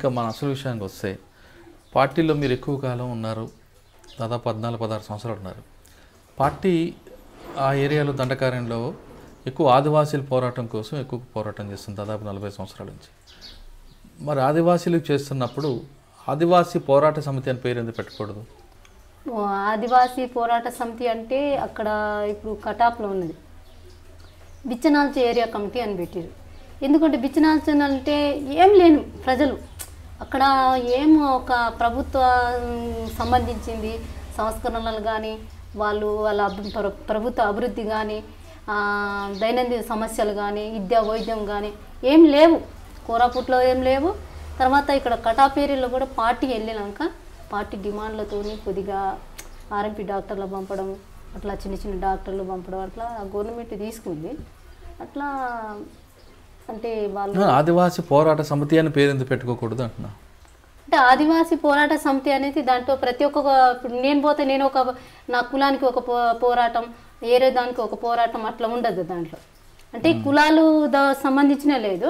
ఇక మన అసలు విషయానికి వస్తే పార్టీలో మీరు ఎక్కువ కాలం ఉన్నారు, దాదాపు 14-16 సంవత్సరాలు ఉన్నారు. పార్టీ ఆ ఏరియాలో దండకార్యంలో ఎక్కువ ఆదివాసీల పోరాటం కోసం ఎక్కువ పోరాటం చేస్తుంది దాదాపు 40 సంవత్సరాల నుంచి. మరి ఆదివాసీలు చేస్తున్నప్పుడు ఆదివాసీ పోరాట సమితి అని పేరు ఎందుకు పెట్టకూడదు? ఆదివాసీ పోరాట సమితి అంటే అక్కడ ఇప్పుడు కటాప్లో ఉన్నది బిచ్చనాల్చ ఏరియా కమిటీ అని పెట్టారు. ఎందుకంటే బిచ్చనాల్చ అంటే ఏం లేను ప్రజలు అక్కడ ఏం ఒక ప్రభుత్వం సంబంధించింది సంస్కరణలు కానీ వాళ్ళ ప్రభుత్వ అభివృద్ధి కానీ దైనందిన సమస్యలు కానీ విద్యా వైద్యం కానీ ఏం లేవు, కోరాపుట్లో ఏం లేవు. తర్వాత ఇక్కడ కటాప్ ఏరియాలో కూడా పార్టీ వెళ్ళినాక పార్టీ డిమాండ్లతోని కొద్దిగా ఆర్ఎంపీ డాక్టర్లు పంపడం, అట్లా చిన్న చిన్న డాక్టర్లు పంపడం, అట్లా గవర్నమెంట్ తీసుకుంది. అట్లా అంటే వాళ్ళు ఆదివాసీ పోరాట సమితి అని పేరు ఎందుకు పెట్టుకోకూడదు అంటున్నా. అంటే ఆదివాసీ పోరాట సమితి అనేది దాంట్లో ప్రతి ఒక్క ఇప్పుడు నేను పోతే నేను ఒక నా కులానికి ఒక పోరాటం, ఏరే దానికి ఒక పోరాటం అట్లా ఉండదు దాంట్లో. అంటే కులాలు సంబంధించిన లేదు,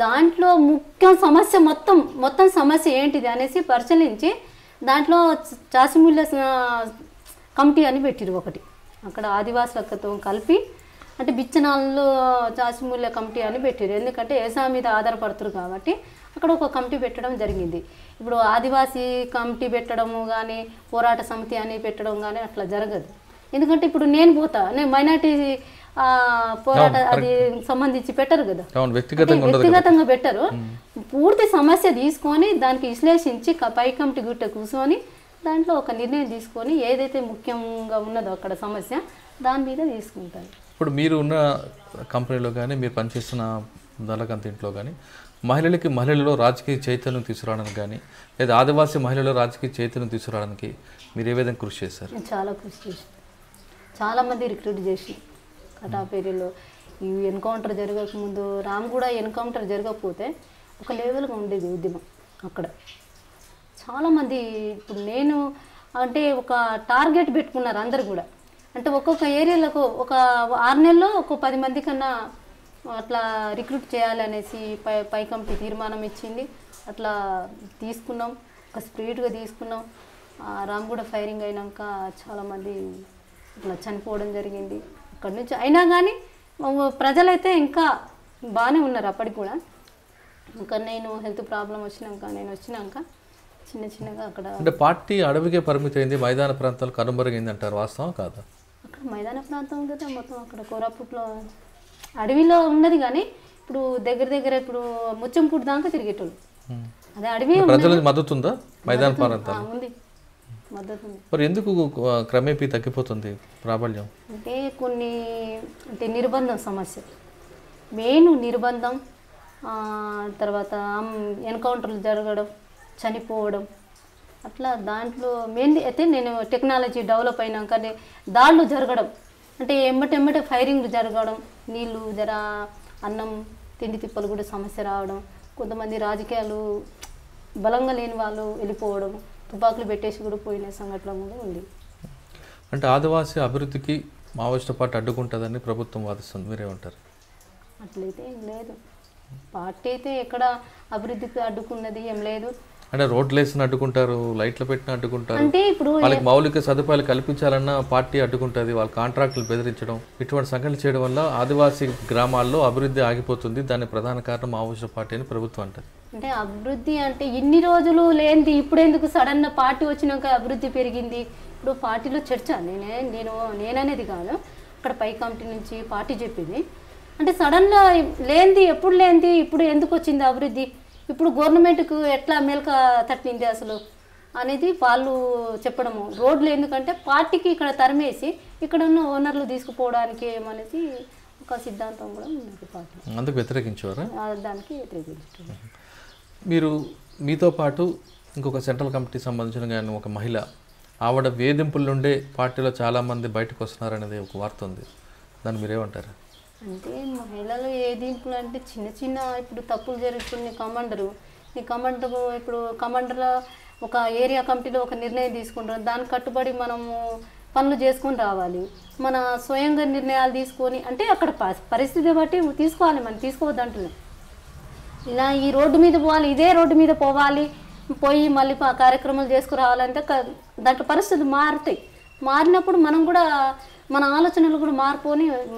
దాంట్లో ముఖ్య సమస్య మొత్తం సమస్య ఏంటిది అనేసి పరిశీలించి దాంట్లో చాసిమూల్య కమిటీ అని పెట్టిరు ఒకటి. అక్కడ ఆదివాసులతో కలిపి అంటే బిచ్చనాల్లో చాసిమూల్య కమిటీ అని పెట్టారు. ఎందుకంటే వ్యవసాయం మీద ఆధారపడుతురు కాబట్టి అక్కడ ఒక కమిటీ పెట్టడం జరిగింది. ఇప్పుడు ఆదివాసీ కమిటీ పెట్టడము కానీ పోరాట సమితి అని పెట్టడం కానీ అట్లా జరగదు. ఎందుకంటే ఇప్పుడు నేను మైనార్టీ పోరాట అది సంబంధించి పెట్టరు కదా, వ్యక్తిగతంగా పెట్టరు. పూర్తి సమస్య తీసుకొని దానికి విశ్లేషించి పై కమిటీ గుట్ట కూర్చొని దాంట్లో ఒక నిర్ణయం తీసుకొని ఏదైతే ముఖ్యంగా ఉన్నదో అక్కడ సమస్య దాని మీద తీసుకుంటారు. ఇప్పుడు మీరు ఉన్న కంపెనీలో కానీ మీరు పనిచేస్తున్న దళకంత ఇంట్లో కానీ మహిళలలో రాజకీయ చైతన్యం తీసుకురావడానికి కానీ లేదా ఆదివాసీ మహిళల్లో రాజకీయ చైతన్యం తీసుకురావడానికి మీరు ఏ విధంగా కృషి చేశారు? చాలా కృషి చేసి చాలామంది రిక్రూట్ చేసి కటాప్ ఏరియాలో ఈ ఎన్కౌంటర్ జరగకముందు రామగూడ ఎన్కౌంటర్ జరగకపోతే ఒక లెవెల్గా ఉండేది ఉద్యమం అక్కడ. చాలామంది ఇప్పుడు నేను అంటే ఒక టార్గెట్ పెట్టుకున్నారు అందరు కూడా. అంటే ఒక్కొక్క ఏరియాలకు ఒక 6 నెలల్లో ఒక 10 మంది కన్నా అట్లా రిక్రూట్ చేయాలి అనేసి పై కమిటీ తీర్మానం ఇచ్చింది. అట్లా తీసుకున్నాం, ఒక స్పీడ్గా తీసుకున్నాం. రామగూడ ఫైరింగ్ అయినాక చాలామంది ఇట్లా చనిపోవడం జరిగింది అక్కడి నుంచి. అయినా కానీ ప్రజలైతే ఇంకా బాగానే ఉన్నారు అప్పటికి కూడా. ఇంకా నేను హెల్త్ ప్రాబ్లం వచ్చినాక చిన్నగా అక్కడ అంటే పార్టీ అడవికే పరిమితమైంది, మైదాన ప్రాంతాలు కనుమరుగైంది అంటారు, వాస్తవం కాదా? అక్కడ మైదాన ప్రాంతం కదా మొత్తం, అక్కడ కోరాపుట్లో అడవిలో ఉన్నది. కానీ ఇప్పుడు దగ్గర ఇప్పుడు ముచ్చంపూడి దాకా తిరిగేటోళ్ళు. అదే అడవి మద్దతు ఉందా మైదాన ప్రాంతాలు? ఉంది, మద్దతు ఉంది. మరి ఎందుకు క్రమేపీ తగ్గిపోతుంది ప్రాబల్యం? అంటే కొన్ని అంటే నిర్బంధం సమస్య, మెయిన్ నిర్బంధం. తర్వాత ఎన్కౌంటర్లు జరగడం, చనిపోవడం, అట్లా దాంట్లో మెయిన్ అయితే నేను టెక్నాలజీ డెవలప్ అయినాక దాడులు జరగడం, అంటే ఎమ్మటెమ్మటే ఫైరింగ్లు జరగడం, నీళ్ళు అన్నం తిండి తిప్పలు కూడా సమస్య రావడం, కొంతమంది రాజకీయాలు బలంగా లేని వాళ్ళు వెళ్ళిపోవడం, తుపాకులు పెట్టేసి కూడా పోయిన సంఘటన కూడా ఉంది. అంటే ఆదివాసీ అభివృద్ధికి మావోయిస్టు పార్టీ అడ్డుకుంటుందని ప్రభుత్వం వాదిస్తుంది, మీరేమంటారు? అట్లయితే ఏం లేదు, పార్టీ అయితే ఎక్కడ అభివృద్ధికి అడ్డుకున్నది ఏం లేదు. అంటే రోడ్లు వేసిన అడ్డుకుంటారు, లైట్లు పెట్టిన అడ్డుకుంటారు, అంటే ఇప్పుడు వాళ్ళకి మౌలిక సదుపాయాలు కల్పించాలన్న పార్టీ అడ్డుకుంటుంది, వాళ్ళ కాంట్రాక్టులు బెదిరించడం, ఇటువంటి సంఘటనలు చేయడం వల్ల ఆదివాసీ గ్రామాల్లో అభివృద్ధి ఆగిపోతుంది. దాని ప్రధాన కారణం మావోయిస్టు పార్టీ అని ప్రభుత్వం అంటారు. అంటే అభివృద్ధి అంటే ఇన్ని రోజులు లేనిది ఇప్పుడు ఎందుకు సడన్ పార్టీ వచ్చినాక అభివృద్ధి పెరిగింది? ఇప్పుడు పార్టీలో చర్చ నేననేది కాదు, అక్కడ పై కమిటీ నుంచి పార్టీ చెప్పింది. అంటే సడన్గా ఎప్పుడు లేనిది ఇప్పుడు ఎందుకు వచ్చింది అభివృద్ధి, ఇప్పుడు గవర్నమెంట్కు ఎట్లా మేల్క తట్టింది అసలు అనేది వాళ్ళు చెప్పడము. రోడ్లు ఎందుకంటే పార్టీకి ఇక్కడ తరిమేసి ఇక్కడ ఉన్న ఓనర్లు తీసుకుపోవడానికి ఏమనేసి ఒక సిద్ధాంతం కూడా ఉన్నది పార్టీ. అందుకు వ్యతిరేకించేవారా? దానికి వ్యతిరేకించారు. మీరు మీతో పాటు ఇంకొక సెంట్రల్ కమిటీ సంబంధించిన కానీ ఒక మహిళ, ఆవిడ వేధింపుల నుండే పార్టీలో చాలామంది బయటకు వస్తున్నారనేది ఒక వార్త ఉంది, దాన్ని మీరేమంటారు? అంటే మహిళలు వేధింపులు అంటే చిన్న ఇప్పుడు తప్పులు జరుగుతుంది. ఈ కమాండర్ ఇప్పుడు కమాండర్లో ఒక ఏరియా కమిటీలో ఒక నిర్ణయం తీసుకుంటారు, దానికి కట్టుబడి మనము పనులు చేసుకొని రావాలి. మన స్వయంగా నిర్ణయాలు తీసుకొని అంటే అక్కడ పరిస్థితి బట్టి తీసుకోవాలి, మనం తీసుకోవద్దు అంటున్నాం. ఇలా ఈ రోడ్డు మీద పోవాలి, ఇదే రోడ్డు మీద పోవాలి, పోయి మళ్ళీ కార్యక్రమాలు చేసుకురావాలంటే దాంట్లో పరిస్థితులు మారుతాయి. మారినప్పుడు మనం కూడా మన ఆలోచనలు కూడా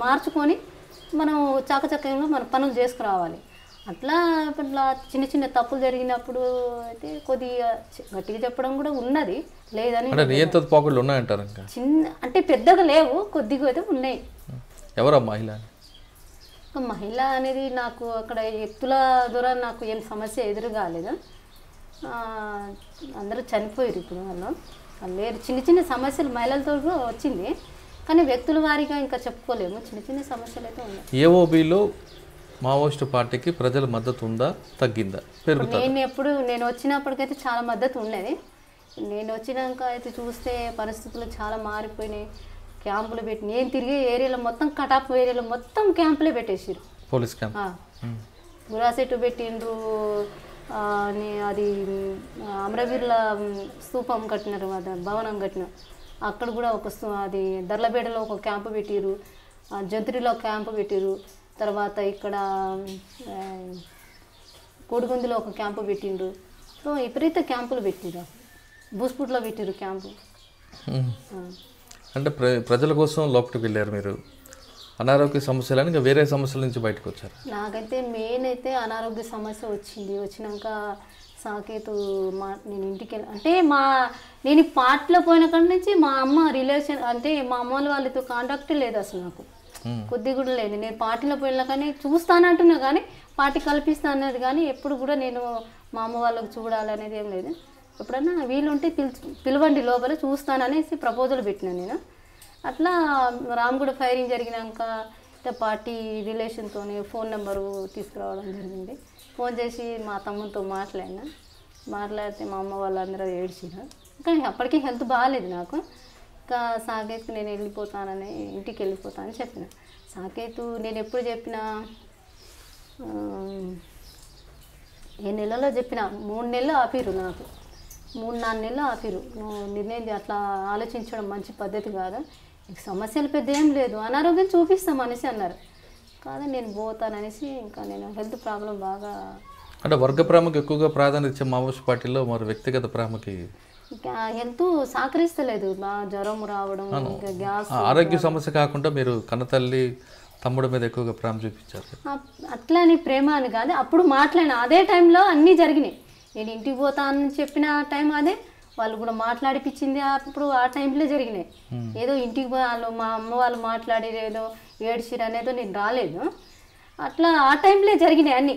మార్చుకొని మనం చాకచక్యంలో మన పనులు చేసుకురావాలి. అట్లా ఇట్లా చిన్న చిన్న తప్పులు జరిగినప్పుడు అయితే కొద్దిగా గట్టిగా చెప్పడం కూడా ఉన్నది, లేదని పోకళ్ళు ఉన్నాయంటారు. చిన్న అంటే పెద్దగా లేవు, కొద్దిగా అయితే ఉన్నాయి. ఎవరా మహిళ? మహిళ అనేది నాకు అక్కడ ఎత్తుల ద్వారా నాకు ఏం సమస్య ఎదురు కాలేదు. అందరూ చనిపోయారు ఇప్పుడు వాళ్ళు లేరు. చిన్న చిన్న సమస్యలు మహిళలతో వచ్చింది, కానీ వ్యక్తుల వారీగా ఇంకా చెప్పుకోలేము. చిన్న చిన్న సమస్యలు అయితే ఉన్నాయి. ఏఓబిలో మావోయిస్టు పార్టీకి ప్రజల మద్దతు ఉందా, తగ్గిందా? నేను వచ్చినప్పటికైతే చాలా మద్దతు ఉండేది. నేను వచ్చినాక అయితే చూస్తే పరిస్థితులు చాలా మారిపోయినాయి. క్యాంపులు పెట్టి నేను తిరిగే ఏరియాలో మొత్తం కటాప్ ఏరియాలో మొత్తం క్యాంపులే పెట్టేసారు. పోలీస్ క్యాంప్ గురాసెట్టు పెట్టిండ్రు, అది అమరవీరుల స్తూపం కట్టినారు, భవనం కట్టినారు. అక్కడ కూడా అది దర్లబేడలో ఒక క్యాంపు పెట్టిరు, జంతురిలో క్యాంపు పెట్టిరు. తర్వాత ఇక్కడ కోడిగుందిలో ఒక క్యాంపు పెట్టిండ్రు. సో విపరీత క్యాంపులు పెట్టిరు. బూస్పూట్లో పెట్టిరు క్యాంపు. అంటే ప్రజల కోసం లోపలికి వెళ్ళారు మీరు. అనారోగ్య సమస్యలు ఇంకా వేరే సమస్యల నుంచి బయటకు వచ్చారు? నాకైతే మెయిన్ అయితే అనారోగ్య సమస్య వచ్చినాక సాకేతు నేను ఇంటికి అంటే నేను పార్టీలో పోయిన కాడి నుంచి మా అమ్మ రిలేషన్ అంటే మా అమ్మ వాళ్ళతో కాంటాక్ట్ లేదు అసలు నాకు, కొద్ది కూడా లేదు. నేను పార్టీలో పోయినా కానీ చూస్తానంటున్నా కానీ పార్టీ కల్పిస్తా అన్నది కానీ ఎప్పుడు కూడా నేను మా అమ్మ వాళ్ళకి చూడాలనేది ఏం లేదు. ఎప్పుడన్నా వీలుంటే పిలవండి లోపల చూస్తాననేసి ప్రపోజల్ పెట్టినా నేను. అట్లా రామగూడ ఫైరింగ్ జరిగినాక పార్టీ రిలేషన్తో ఫోన్ నెంబరు తీసుకురావడం జరిగింది. ఫోన్ చేసి మా తమ్ముతో మాట్లాడితే మా అమ్మ వాళ్ళందరూ ఏడ్చినా. కానీ అప్పటికీ హెల్త్ బాగాలేదు నాకు. ఇంకా సాకేత్కు నేను వెళ్ళిపోతానని ఇంటికి వెళ్ళిపోతానని చెప్పిన. సాకేతు నేను ఎప్పుడు చెప్పినా ఏ నెలలో చెప్పిన 3 నెలలు ఆపిరు నాకు, 3-4 నెలలు ఆపిరు. నువ్వు నిర్ణయం అట్లా ఆలోచించడం మంచి పద్ధతి కాదు, నీకు సమస్యలు పెద్ద ఏం లేదు, అనారోగ్యం చూపిస్తాం అనేసి అన్నారు. కాదు నేను పోతాననేసి ఇంకా నేను హెల్త్ ప్రాబ్లం బాగా అంటే వర్గ ప్రేమకు ఎక్కువగా ప్రాధాన్యత ఇచ్చే మావోయిస్ట్ పార్టీలో మరి వ్యక్తిగత ప్రేమకి హెల్త్ సహకరిస్తలేదు. బాగా జ్వరం రావడం, ఇంకా గ్యాస్, ఆరోగ్య సమస్య కాకుండా మీరు కన్నతల్లి తమ్ముడు మీద ఎక్కువగా ప్రేమ చూపించారు. అట్లా అని ప్రేమ అని కాదు, అప్పుడు మాట్లాడిన అదే టైంలో అన్నీ జరిగినాయి. నేను ఇంటికి పోతానని చెప్పిన టైం అదే, వాళ్ళు కూడా మాట్లాడిపించింది అప్పుడు ఆ టైంలో జరిగినాయి. ఏదో ఇంటికి వాళ్ళు మా అమ్మ వాళ్ళు మాట్లాడేది ఏదో ఏడ్చిరు అనేదో నేను రాలేదు. అట్లా ఆ టైంలో జరిగినాయి అన్నీ.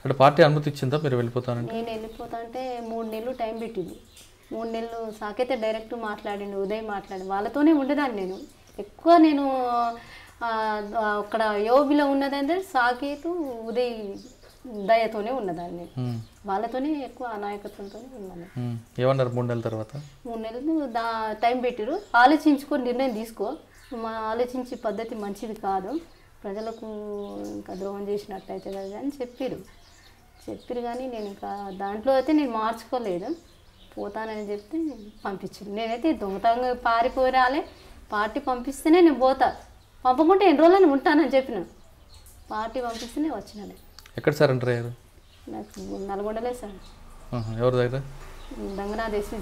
అంటే పార్టీ అనుమతి ఇచ్చిందా మీరు వెళ్ళిపోతానంటే? నేను వెళ్ళిపోతా అంటే 3 నెలలు టైం పెట్టింది. 3 నెలలు సాకైతే డైరెక్ట్ మాట్లాడిండు, ఉదయం మాట్లాడి వాళ్ళతోనే ఉండేదాన్ని నేను ఎక్కువ. నేను అక్కడ యోబిలో ఉన్నదంటే సాకేతు ఉదయ్ దయతోనే ఉన్నదాన్ని, వాళ్ళతోనే ఎక్కువ నాయకత్వంతో ఉన్నాను. ఏమన్నారు 3 నెలల తర్వాత? 3 నెలలు టైం పెట్టిరు, ఆలోచించుకొని నిర్ణయం తీసుకో, ఆలోచించే పద్ధతి మంచిది కాదు, ప్రజలకు ఇంకా ద్రోహం చేసినట్టయితే కదా అని చెప్పిరు కానీ నేను ఇంకా దాంట్లో అయితే నేను మార్చుకోలేదు. పోతానని చెప్తే పంపించారు. నేనైతే దొంగతనంగా పారిపోయి రాలే, పార్టీ పంపిస్తేనే నేను పోతా, పంపకుంటే ఎన్ని రోజులని ఉంటానని చెప్పిన. పార్టీ పంపిస్తేనే వచ్చినాను. ఎక్కడ సార్ ఎంటర్ అయ్యారు? నాకు నల్గొండలే సార్. ఎవరి దగ్గర? దంగనాథ్ ఎస్పీ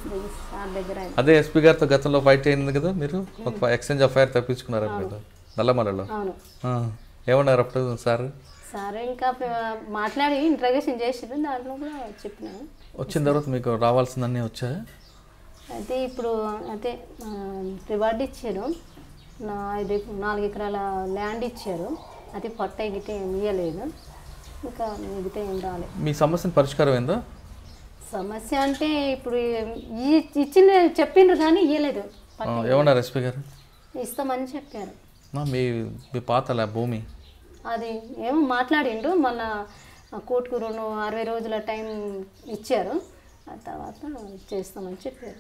సార్ దగ్గర. అదే ఎస్పీ గారితో గతంలో ఫైట్ అయింది కదా మీరు, ఒక ఎక్స్చేంజ్ ఆఫ్ ఫైర్ తప్పించుకున్నారు కదా నల్లమలలో. అవును. ఏమన్నారు అప్పుడు సార్? సార్ ఇంకా మాట్లాడి ఇంట్రగేషన్ చేసారు, దాంట్లో కూడా చెప్పినాను. వచ్చిన తర్వాత మీకు రావాల్సిందన్నీ వచ్చాయి. అయితే ఇప్పుడు అయితే రివార్డ్ ఇచ్చారు, 4 ఎకరాల ల్యాండ్ ఇచ్చారు, అది పట్ట గిట్ట ఏం ఇవ్వలేదు, ఇంకా మిగతా ఏం రాలేదు. మీ సమస్యను పరిష్కారం అయిందా? సమస్య అంటే ఇప్పుడు ఇచ్చిన చెప్పిండ్రు కానీ ఇవ్వలేదు. ఏమన్నారు ఎస్పీ గారు? ఇస్తామని చెప్పారు. మీ పాత భూమి అది ఏమో మాట్లాడిండు, మళ్ళా కోర్టుకు 60 రోజుల టైం ఇచ్చారు, ఆ తర్వాత చేస్తామని చెప్పారు.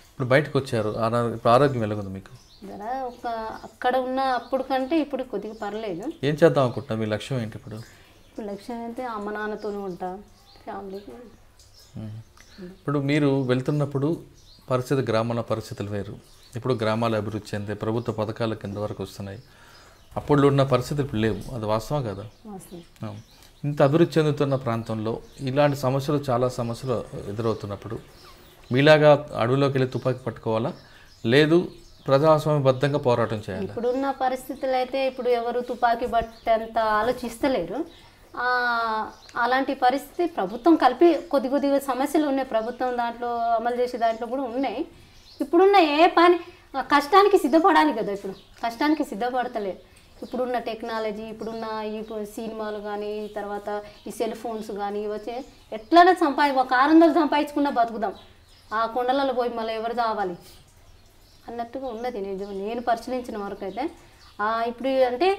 ఇప్పుడు బయటకు వచ్చారు, ఇప్పుడు ఆరోగ్యం ఎలాగుంది మీకు? అక్కడ ఉన్న అప్పుడు కంటే ఇప్పుడు కొద్దిగా పర్లేదు. ఏం చేద్దాం అనుకుంటున్నా, మీ లక్ష్యం ఏంటి ఇప్పుడు? ఇప్పుడు లక్ష్యం అయితే అమ్మ నాన్నతోనే ఉంటా, ఫ్యామిలీకి. ఇప్పుడు మీరు వెళ్తున్నప్పుడు గ్రామాల పరిస్థితులు వేరు, ఇప్పుడు గ్రామాల అభివృద్ధి చెందే ప్రభుత్వ పథకాల కింద వరకు వస్తున్నాయి. అప్పుడు ఉన్న పరిస్థితులు ఇప్పుడు లేవు, అది వాస్తవం కదా? ఇంత అభివృద్ధి చెందుతున్న ప్రాంతంలో ఇలాంటి సమస్యలు చాలా సమస్యలు ఎదురవుతున్నప్పుడు మీలాగా అడవిలోకి వెళ్ళి తుపాకీ పట్టుకోవాలా, లేదు ప్రజాస్వామ్యబద్ధంగా పోరాటం చేయాలి? ఇప్పుడున్న పరిస్థితులు అయితే ఇప్పుడు ఎవరు తుపాకీ బట్టంత ఆలోచిస్తలేరు. అలాంటి పరిస్థితి ప్రభుత్వం కలిపి కొద్దిగా సమస్యలు ఉన్నాయి, ప్రభుత్వం దాంట్లో అమలు చేసే దాంట్లో కూడా ఉన్నాయి. ఇప్పుడున్న ఏ పని కష్టానికి సిద్ధపడాలి కదా, ఇప్పుడు కష్టానికి సిద్ధపడతలేదు. ఇప్పుడున్న టెక్నాలజీ, ఇప్పుడున్న ఈ సినిమాలు కానీ, తర్వాత ఈ సెల్ ఫోన్స్ కానీ వచ్చే ఎట్లనే ఒక 600 సంపాదించుకున్నా బతుకుదాం, ఆ కొండలలో పోయి మళ్ళీ ఎవరు కావాలి అన్నట్టుగా ఉన్నది. నేను పరిశీలించిన వరకు అయితే ఇప్పుడు అంటే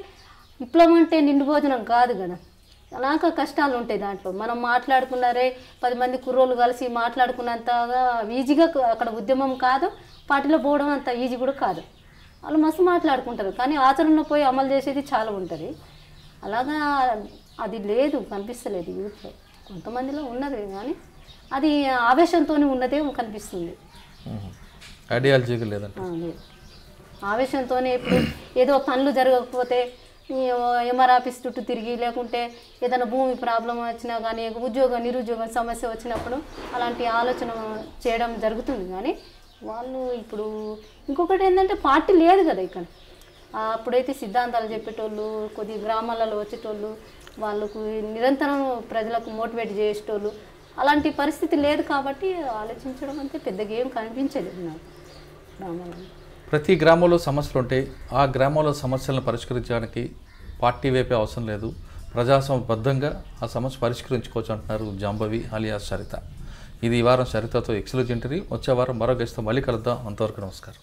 విప్లవం అంటే నిండు భోజనం కాదు కదా, అలాగ కష్టాలు ఉంటాయి దాంట్లో. మనం మాట్లాడుకున్నారే 10 మంది కుర్రోళ్ళు కలిసి మాట్లాడుకున్నంతగా ఈజీగా అక్కడ ఉద్యమం కాదు, పార్టీలో పోవడం అంత ఈజీ కూడా కాదు. వాళ్ళు మస్తు మాట్లాడుకుంటారు, కానీ ఆచరణలో పోయి అమలు చేసేది చాలా ఉంటుంది. అలాగా అది లేదు, కనిపిస్తలేదు యూత్లో. కొంతమందిలో ఉన్నది కానీ అది ఆవేశంతో ఉన్నదే కనిపిస్తుంది, ఐడియాలజీగా లేదంటే. ఆవేశంతోనే ఇప్పుడు ఏదో పనులు జరగకపోతే ఎంఆర్ ఆఫీస్ చుట్టూ తిరిగి, లేకుంటే ఏదైనా భూమి ప్రాబ్లం వచ్చినా కానీ, నిరుద్యోగం సమస్య వచ్చినప్పుడు అలాంటి ఆలోచన చేయడం జరుగుతుంది. కానీ వాళ్ళు ఇప్పుడు ఇంకొకటి ఏంటంటే పార్టీ లేదు కదా ఇక్కడ. అప్పుడైతే సిద్ధాంతాలు చెప్పేటోళ్ళు, కొద్ది గ్రామాలలో వచ్చేటోళ్ళు, వాళ్ళకు నిరంతరం ప్రజలకు మోటివేట్ చేసేటోళ్ళు, అలాంటి పరిస్థితి లేదు. కాబట్టి ఆలోచించడం అంటే పెద్దగా ఏం కనిపించదు నాకు గ్రామాలలో. ప్రతి గ్రామంలో సమస్యలు ఉంటాయి, ఆ గ్రామంలో సమస్యలను పరిష్కరించడానికి పార్టీ వైపే అవసరం లేదు, ప్రజాస్వామ్యబద్ధంగా ఆ సమస్య పరిష్కరించుకోవచ్చు అంటున్నారు జాంబవి అలియాస్ సరిత. ఇది ఈ వారం సరితతో ఎక్స్క్లూజివ్ ఇంటర్వ్యూ. వచ్చే వారం మరో గెస్ట్తో మళ్ళీ కలుద్దాం. అంతవరకు నమస్కారం.